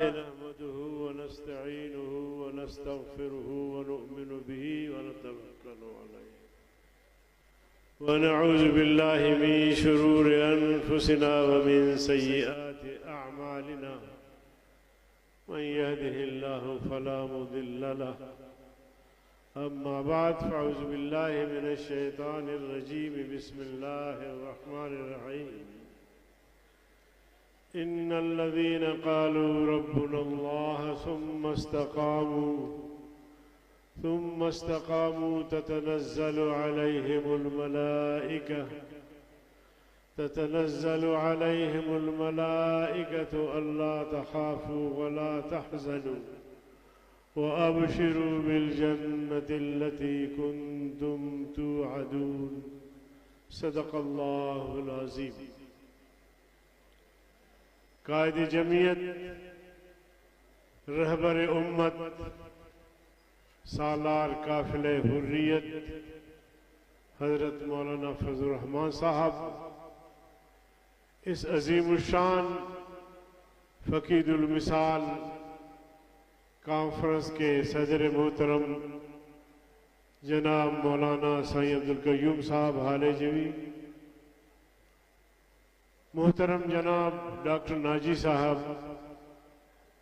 नहमदुहु वनस्तईनुहु वनस्तगफिरुहु वनुअमिनु बिही वनतवक्कलु अलैहि वनऊज़ु बिल्लाहि मिन शुरूरि अनफुसिना व मिन सय्यिआति अअमालिना मन यहदिहिल्लाहु फला मुदिल्ल लहु अम्मा बाद फ़अऊज़ु बिल्लाहि मिनश शैतानिर रजीम बिस्मिल्लाहिर रहमानिर रहीम इन्नल्लज़ीन क़ालू रब्बुनल्लाह सुम्मा इस्तक़ामू ततनज़्ज़लु अलैहिमुल मलाइकतु अल्ला तख़ाफ़ू वला तहज़नू वअबशिरू बिल जन्नतिल्लती कुन्तुम तुअदून सदक़ल्लाहुल अज़ीम। कायद जमीयत रहबर उम्मत सालार काफिले हुर्रियत हज़रत मौलाना फज़लुर रहमान साहब इस अज़ीमुश्शान फ़क़ीदुल मिसाल कॉन्फ्रेंस के सदर मोहतरम जनाब मौलाना साईं अब्दुल क़य्यूम साहब हाले जवी, मोहतरम जनाब डॉक्टर नाजी साहब,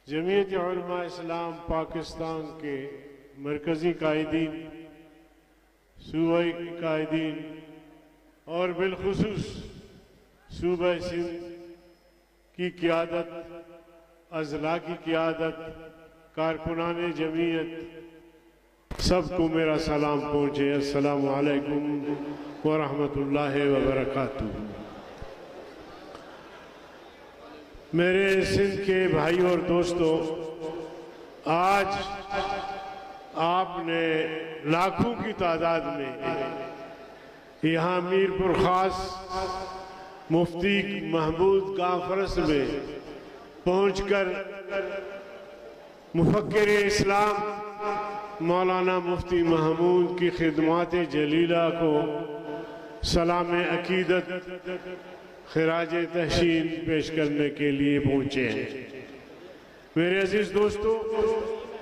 जमीयत उलमा इस्लाम पाकिस्तान के मरकज़ी कायदीन, सूबाई कायदीन और बिलखुसूस सूबा सिंध की क़ियादत, अज़ला की क़ियादत, कारकुनान जमीयत, सबको मेरा सलाम पहुँचे। अस्सलामु अलैकुम व रहमतुल्लाहि व बरकातुहू। मेरे सिंध के भाई और दोस्तों, आज आपने लाखों की तादाद में यहाँ मीरपुर ख़ास मुफ्ती महमूद कॉन्फ्रेंस में पहुँचकर मुफक्किर इस्लाम मौलाना मुफ्ती महमूद की खिदमात जलीला को सलाम अकीदत खिराज तहसीन पेश करने के लिए पहुँचे हैं। मेरे अजीज दोस्तों,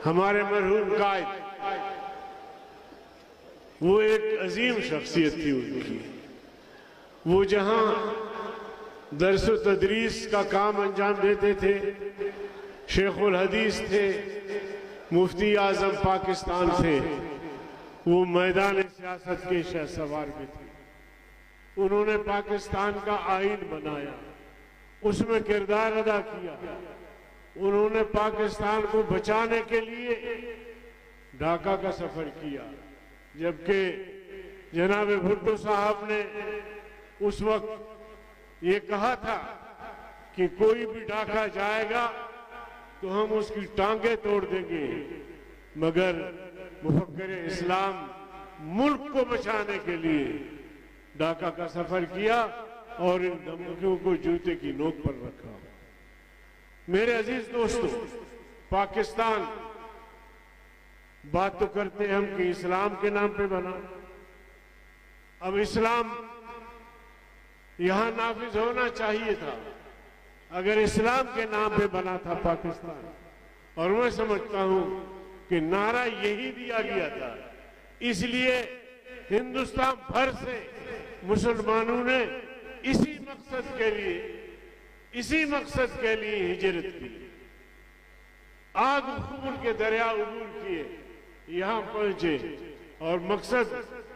हमारे मरहूम कायद, वो एक अजीम शख्सियत थी उनकी। वो जहाँ दर्स व तदरीस का काम अंजाम देते थे, शेखुल हदीस थे, मुफ्ती आज़म पाकिस्तान थे, वो मैदान सियासत के शहसवार भी थे। उन्होंने पाकिस्तान का आईन बनाया, उसमें किरदार अदा किया। उन्होंने पाकिस्तान को बचाने के लिए ढाका का सफर किया, जबकि जनाब भुट्टो साहब ने उस वक्त ये कहा था कि कोई भी ढाका जाएगा तो हम उसकी टांगे तोड़ देंगे। मगर मुफक्किर इस्लाम मुल्क को बचाने के लिए ढाका का सफर किया और इन धमकियों को जूते की नोक पर रखा। मेरे अजीज दोस्तों, पाकिस्तान बात तो करते हैं हम कि इस्लाम के नाम पे बना। अब इस्लाम यहां नाफिज होना चाहिए था अगर इस्लाम के नाम पे बना था पाकिस्तान। और मैं समझता हूं कि नारा यही दिया गया था, इसलिए हिंदुस्तान भर से मुसलमानों ने इसी मकसद के लिए हिजरत की, आग खून के दरिया उबूर किए, यहां पहुंचे। और मकसद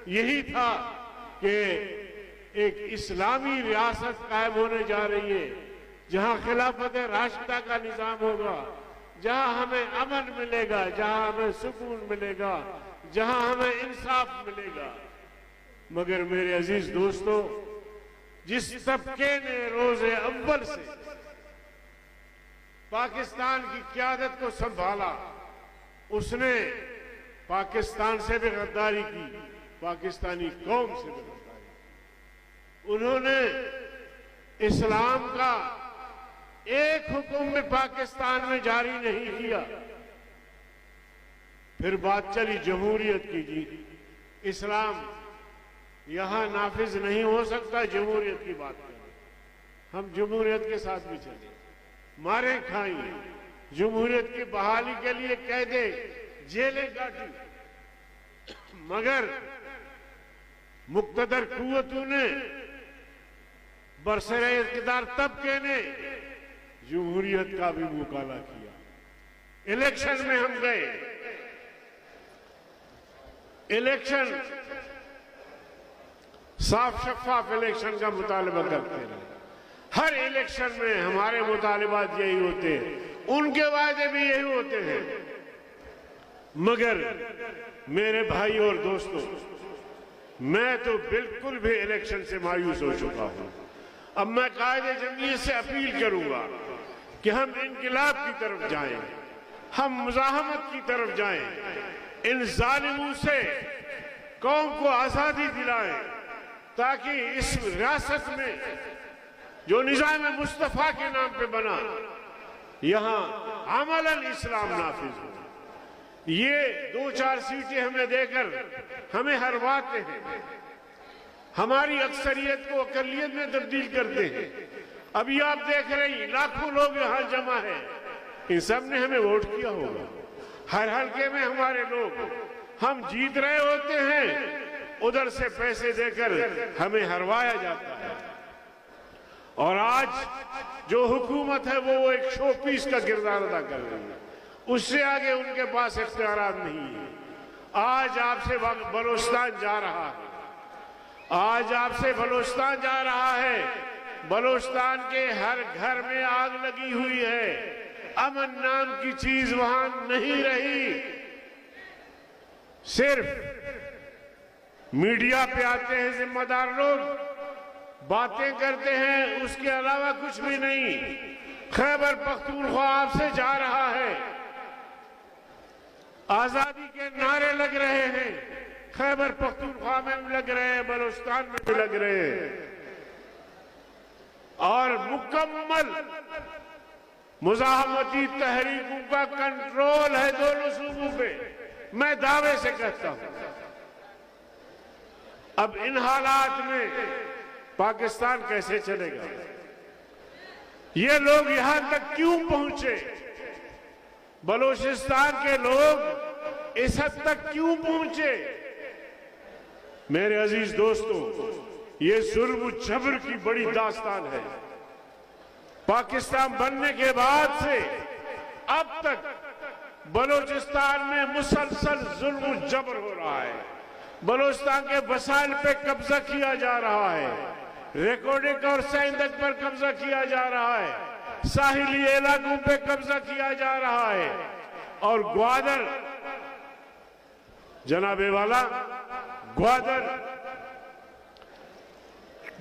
यही था कि एक इस्लामी रियासत कायम होने जा रही है, जहां खिलाफत राशिदा का निजाम होगा, जहां हमें अमन मिलेगा, जहां हमें सुकून मिलेगा, जहां हमें इंसाफ मिलेगा। मगर मेरे अजीज दोस्तों, जिस तबके ने रोज़े अव्वल से पाकिस्तान की क़यादत को संभाला, उसने पाकिस्तान से भी गद्दारी की, पाकिस्तानी कौम से भी गद्दारी की। उन्होंने इस्लाम का एक हुक्म भी पाकिस्तान में जारी नहीं किया। फिर बात चली जमहूरियत की। जी, इस्लाम यहां नाफिज नहीं हो सकता, जमहूरियत की बात करें। हम जमहूरियत के साथ भी चले, मारे खाएंगे, जमहूरियत की बहाली के लिए कैदे जेलें काटी, मगर मुक्तदर कुव्वतों ने, बरसरे इक़्तिदार तबके ने जमहूरियत का भी मुकाला किया। इलेक्शन में हम गए, इलेक्शन साफ शफाफ इलेक्शन का मुतालबा करते रहे। हर इलेक्शन में हमारे मुतालबात यही होते हैं, उनके वादे भी यही होते हैं। मगर मेरे भाई और दोस्तों, मैं तो बिल्कुल भी इलेक्शन से मायूस हो चुका हूं। अब मैं कायदे जमहूरियत से अपील करूंगा कि हम इनकलाब की तरफ जाएं, हम मुजाहमत की तरफ जाएं, इन जालिमों से कौम को आजादी दिलाएं, ताकि इस रियासत में जो निजाम मुस्तफा के नाम पे बना, यहां अमलन इस्लाम नाफिज हो। ये 2-4 सीटें हमें देकर हमें हरवाते हैं, हमारी अक्सरियत को अकलियत में तब्दील करते हैं। अभी आप देख रहे हैं लाखों लोग यहां जमा है, इन सब ने हमें वोट किया होगा। हर हल्के में हमारे लोग, हम जीत रहे होते हैं, उधर से पैसे देकर हमें हरवाया जाता है। और आज जो हुकूमत है वो एक शो पीस का किरदार अदा कर रही है, उससे आगे उनके पास इख्तियारात नहीं है। आज आपसे बलोचिस्तान जा रहा है, आज आपसे बलोचिस्तान जा रहा है। बलोचिस्तान के हर घर में आग लगी हुई है, अमन नाम की चीज वहां नहीं रही। सिर्फ मीडिया पे आते हैं जिम्मेदार लोग, बातें करते हैं, उसके अलावा कुछ भी नहीं। खैबर पख्तूनख्वा आपसे जा रहा है, आजादी के नारे लग रहे हैं, खैबर पख्तूनख्वा में भी लग रहे हैं, बलूचिस्तान में भी लग रहे हैं। और मुकम्मल मुजाहमती तहरीकों का कंट्रोल है दोनों सूबों पे, मैं दावे से कहता हूं। अब इन हालात में पाकिस्तान कैसे चलेगा? ये लोग यहां तक क्यों पहुंचे? बलूचिस्तान के लोग इस हद तक क्यों पहुंचे? मेरे अजीज दोस्तों, ये जुल्म जबर की बड़ी दास्तान है। पाकिस्तान बनने के बाद से अब तक बलूचिस्तान में मुसलसल जुल्म जबर हो रहा है। बलूचिस्तान के वसाइल पे कब्जा किया जा रहा है, रिकॉर्डिंग और सैंदक पर कब्जा किया जा रहा है, साहिली इलाकों पे कब्जा किया जा रहा है। और ग्वादर, जनाबे वाला ग्वादर,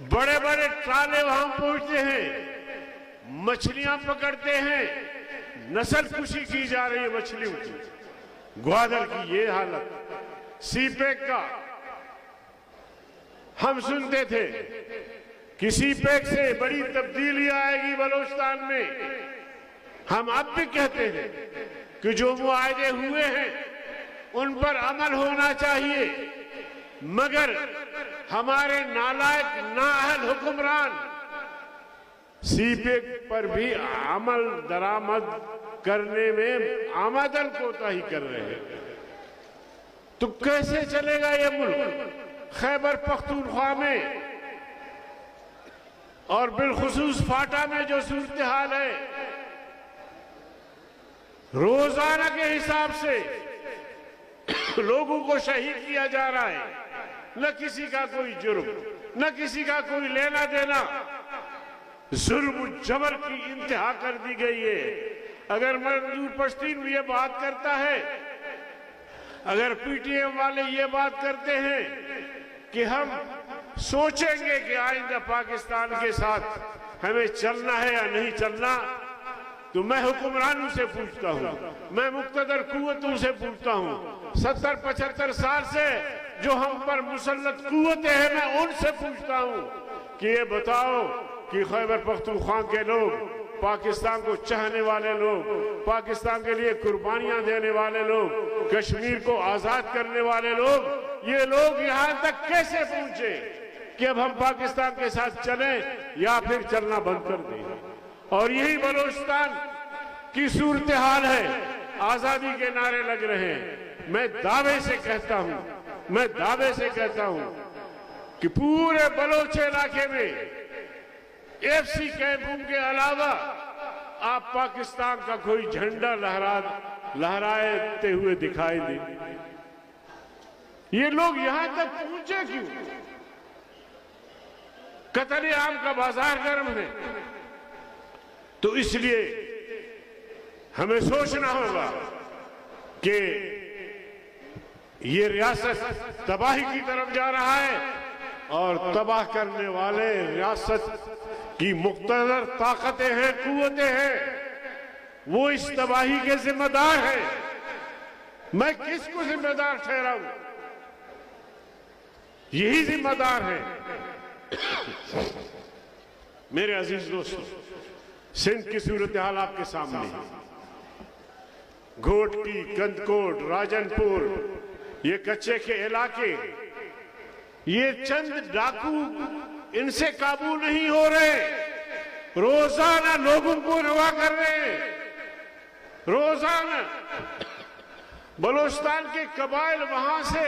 बड़े बड़े ट्राले वहां पहुंचते हैं, मछलियां पकड़ते हैं, नस्ल कुशी की जा रही है मछलियों की। ग्वादर की ये हालत। सीपेक का हम सुनते थे कि सीपेक से बड़ी तब्दीली आएगी बलूचिस्तान में। हम अब भी कहते हैं कि जो मुआहदे हुए हैं उन पर अमल होना चाहिए, मगर हमारे नालायक नाअहल हुक्मरान सीपेक पर भी अमल दरामद करने में आमदन कोताही कर रहे हैं। तो कैसे चलेगा ये मुल्क? खैबर पख्तूनख्वा में और बिलखुसूस फाटा में जो सूरत हाल है, रोजाना के हिसाब से लोगों को शहीद किया जा रहा है, न किसी का कोई जुर्म, न किसी का कोई लेना देना। जुल्म जबर की इंतहा कर दी गई है। अगर मंजूर पश्तीन ये बात करता है, अगर पीटीएम वाले ये बात करते हैं कि हम सोचेंगे कि आइंदा पाकिस्तान के साथ हमें चलना है या नहीं चलना, तो मैं हुक्मरानों से पूछता हूं, मैं मुक्तदर कुव्वतों से पूछता हूं, 70-75 साल से जो हम पर मुसल्लत कुव्वतें हैं, मैं उनसे पूछता हूं कि ये बताओ कि खैबर पख्तूनख्वा के लोग, पाकिस्तान को चाहने वाले लोग, पाकिस्तान के लिए कुर्बानियां देने वाले लोग, कश्मीर को आजाद करने वाले लोग, ये लोग यहां तक कैसे पहुंचे कि अब हम पाकिस्तान के साथ चलें या फिर चलना बंद कर दें? और यही बलूचिस्तान की सूरत हाल है, आजादी के नारे लग रहे हैं। मैं दावे से कहता हूं कि पूरे बलोच इलाके में एफसी कैंपों के अलावा आप पाकिस्तान का कोई झंडा लहराते हुए दिखाई दे। ये लोग यहां तक पहुंचे क्यों? कतले आम का बाजार गर्म है, तो इसलिए हमें सोचना होगा कि ये रियासत तबाही की तरफ जा रहा है और तबाह करने वाले रियासत की मुख्तदर ताकतें हैं, कुव्वतें हैं, वो इस तबाही के जिम्मेदार हैं। मैं किसको जिम्मेदार ठहराऊं? यही जिम्मेदार है। मेरे अजीज दोस्तों, सिंध की सूरत हाल आपके सामने है। घोटकी, कंदकोट, राजनपुर, ये कच्चे के इलाके, ये चंद डाकू इनसे काबू नहीं हो रहे। रोजाना लोगों को अगवा कर रहे हैं। रोजाना बलोचिस्तान के कबाइल वहां से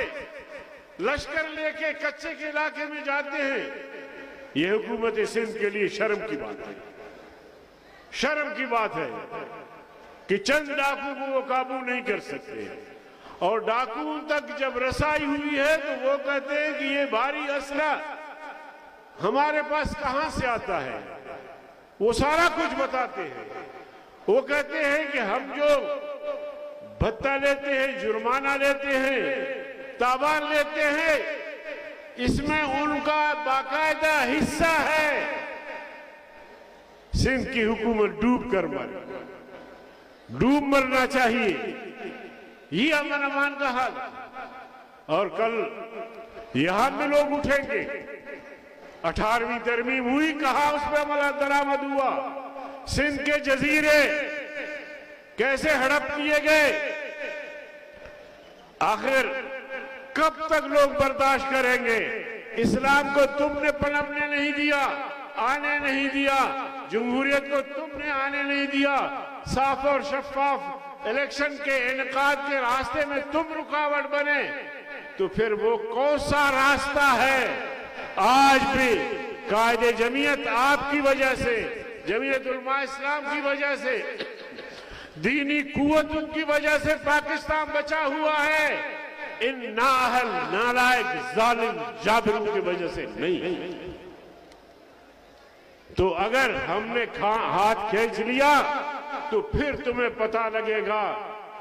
लश्कर लेके कच्चे के इलाके में जाते हैं। यह हुकूमत सिंध के लिए शर्म की बात है। शर्म की बात है कि चंद डाकू को वो काबू नहीं कर सकते, और डाकुओं तक जब रसाई हुई है तो वो कहते हैं कि ये भारी असला हमारे पास कहां से आता है। वो सारा कुछ बताते हैं। वो कहते हैं कि हम जो भत्ता लेते हैं, जुर्माना लेते हैं, ताबान लेते हैं, इसमें उनका बाकायदा हिस्सा है। सिंध की हुकूमत डूब मरना चाहिए, ये अमन अमान का हाल। और कल यहां में लोग उठेंगे। 18वीं तरमीम हुई, कहा उस पर अमल दरामद हुआ। सिंध के जजीरे कैसे हड़प किए गए। आखिर कब तक लोग बर्दाश्त करेंगे? इस्लाम को तुमने पनपने नहीं दिया, आने नहीं दिया, जमहूरियत को तुमने आने नहीं दिया, साफ और शफाफ इलेक्शन के इनकाद के रास्ते में तुम रुकावट बने, तो फिर वो कौन सा रास्ता है? आज भी कायदे जमीयत आपकी वजह से, जमीयत उलमा इस्लाम की वजह से, दीनी कुव्वतों की वजह से पाकिस्तान बचा हुआ है। इन नाअहल, नालायक, जालिम, जाबिरों की वजह से नहीं। तो अगर हमने हाथ खींच लिया तो फिर तुम्हें पता लगेगा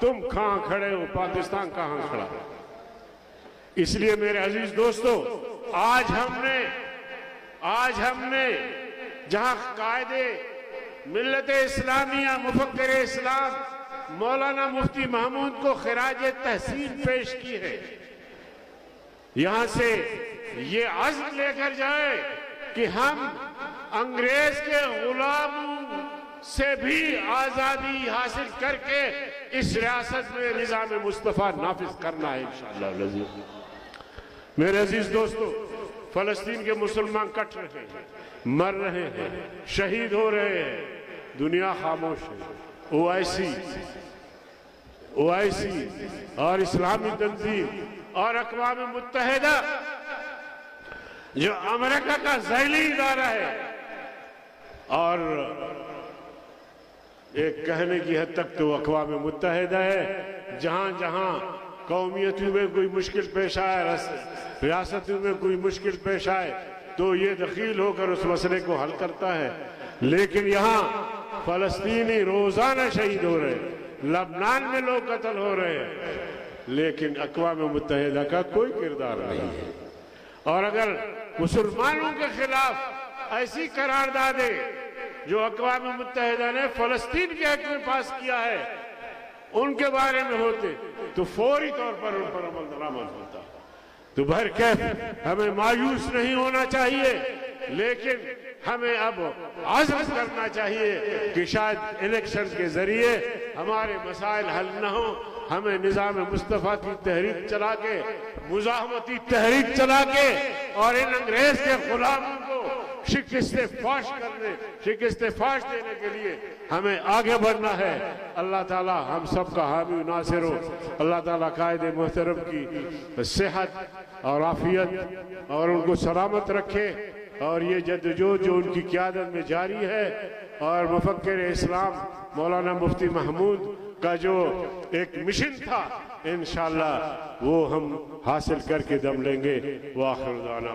तुम कहां खड़े हो, पाकिस्तान कहां खड़ा है। इसलिए मेरे अजीज दोस्तों, आज हमने जहां कायदे मिल्लत इस्लामिया, मुफक्किर इस्लाम मौलाना मुफ्ती महमूद को खिराज तहसीन पेश की है, यहां से ये अज़्म लेकर जाए कि हम अंग्रेज के गुलामों से भी आजादी हासिल करके इस रियासत में निज़ाम मुस्तफा नाफिज करना है इंशाअल्लाह। मेरे अजीज दोस्तों, फलस्तीन के मुसलमान कट रहे हैं, मर रहे हैं, शहीद हो रहे हैं, दुनिया खामोश है। ओआईसी और इस्लामी तंजीम और अक़वाम मुत्तहिदा जो अमेरिका का ज़ैली इदारा है, और एक कहने की हद तक तो अक़वाम मुत्तहिदा है, जहां जहां कौमियतों में कोई मुश्किल पेश आए, रियासतों में कोई मुश्किल पेश आए, तो ये दखील होकर उस मसले को हल करता है। लेकिन यहाँ फलस्तीनी रोजाना शहीद हो रहे हैं, लबनान में लोग कत्ल हो रहे हैं, लेकिन अक़वाम मुत्तहिदा का कोई किरदार नहीं है। और अगर मुसलमानों के खिलाफ ऐसी करारदादें जो अक़वाम मुत्तहिदा ने फलस्तीन के हक में पास किया है उनके बारे में होते, तो फौरी तौर पर उन पर अमल दरामद होता। तो बहरकैफ हमें मायूस नहीं होना चाहिए, लेकिन हमें अब आज़म करना चाहिए कि शायद इलेक्शन के जरिए हमारे मसाइल हल न हो। हमें निज़ाम मुस्तफ़ा की तहरीक चला के, मुज़ाहमती तहरीक चला के, और इन अंग्रेज के गुलामों को शिकस्त फाश करने, शिकस्त फाश देने के लिए हमें आगे बढ़ना है। अल्लाह ताला हम सब का हामी नासिर हो। अल्लाह ताला कायद मोहतरम की सेहत और आफियत और उनको सलामत रखे, और ये जद्दोजहद जो उनकी क़यादत में जारी है, और मुफक्किर इस्लाम मौलाना मुफ्ती महमूद का जो एक मिशन था, इंशाअल्लाह वो हम हासिल करके दम लेंगे। वाखिर दाना।